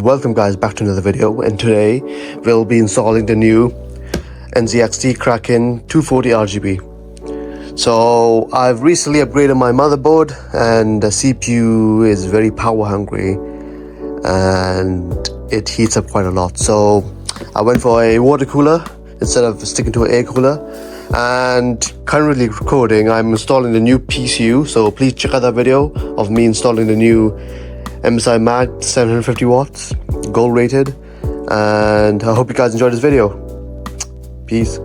Welcome guys back to another video, and today we'll be installing the new NZXT Kraken 240 RGB. So I've recently upgraded my motherboard and the CPU is very power hungry and it heats up quite a lot. So I went for a water cooler instead of sticking to an air cooler, and currently recording I'm installing the new PCU, so please check out that video of me installing the new MSI Mag 750 watts, gold rated, and I hope you guys enjoyed this video. Peace.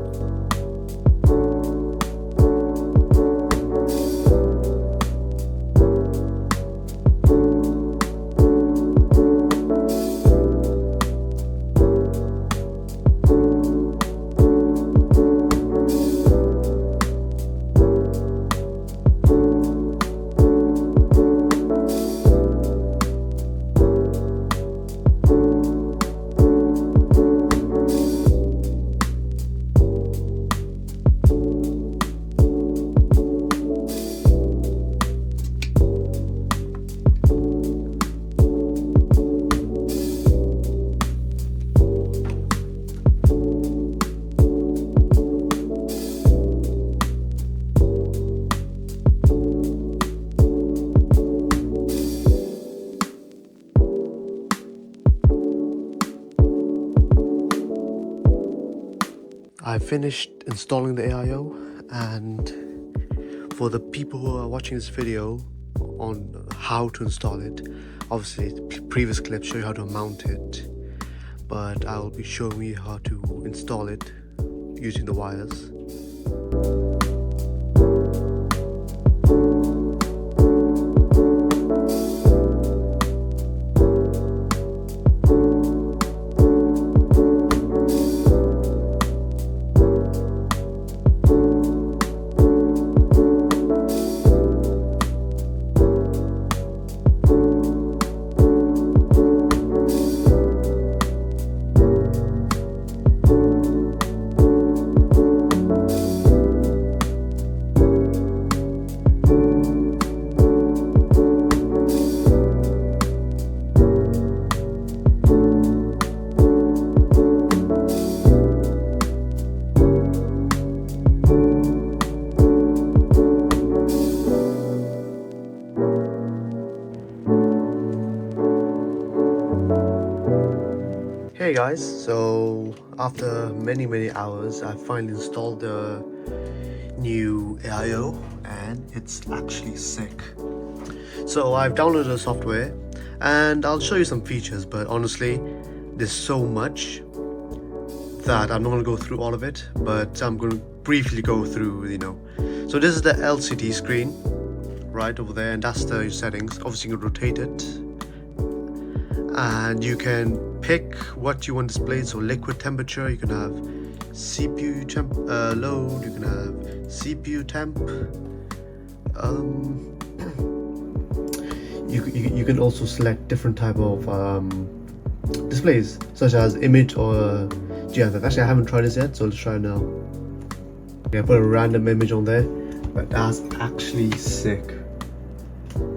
I finished installing the AIO, and for the people who are watching this video on how to install it, obviously the previous clip show you how to mount it, but I'll be showing you how to install it using the wires. Hey guys, so after many hours I finally installed the new AIO and it's actually sick. So I've downloaded the software and I'll show you some features, but honestly there's so much that I'm not going to go through all of it, but I'm going to briefly go through, So this is the LCD screen right over there, and that's the settings. Obviously you can rotate it and you can pick what you want displayed. So liquid temperature, you can have CPU temp load, you can have CPU temp, you can also select different type of displays such as image or GIF. Actually I haven't tried this yet, so let's try it now. Okay, I put a random image on there, but that's actually sick.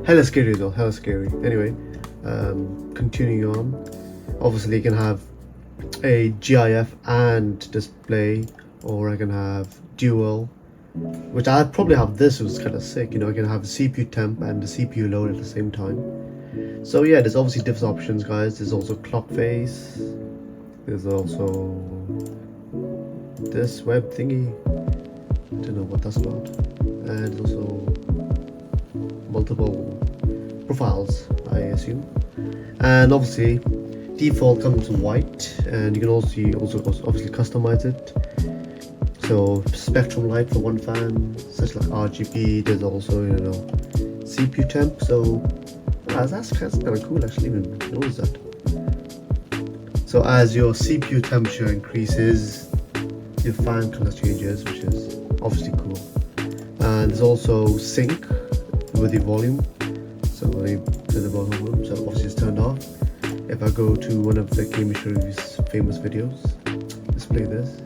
Hella scary though, hella scary. Anyway, continuing on, obviously you can have a GIF and display, or I can have dual, which I probably have. This was kind of sick, I can have a CPU temp and the CPU load at the same time. So yeah, there's obviously different options guys. There's also clock face, there's also this web thingy, don't know what that's about, and there's also multiple profiles I assume, and obviously default comes in white, and you can also obviously customize it. So spectrum light for one fan, such like RGB. There's also CPU temp, so that's kind of cool actually. Even notice that. So as your CPU temperature increases, your fan color changes, which is obviously cool. And there's also sync with your volume. So let me to the bottom room. So obviously it's turned off. If I go to one of the Game Show's famous videos, let's play this.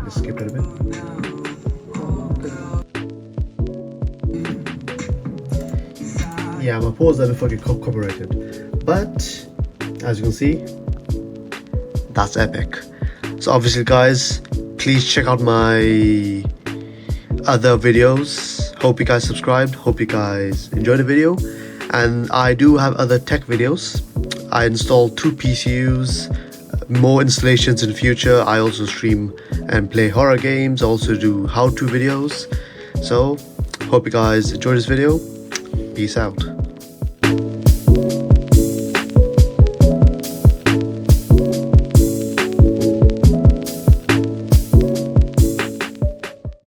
Let's skip it a bit. Yeah, I'm gonna pause there before I get copyrighted. But as you can see, that's epic. So obviously guys, please check out my other videos. Hope you guys subscribed, hope you guys enjoyed the video. And I do have other tech videos. I installed 2 PCUs, more installations in the future. I also stream and play horror games, I also do how-to videos. So hope you guys enjoyed this video. Peace out.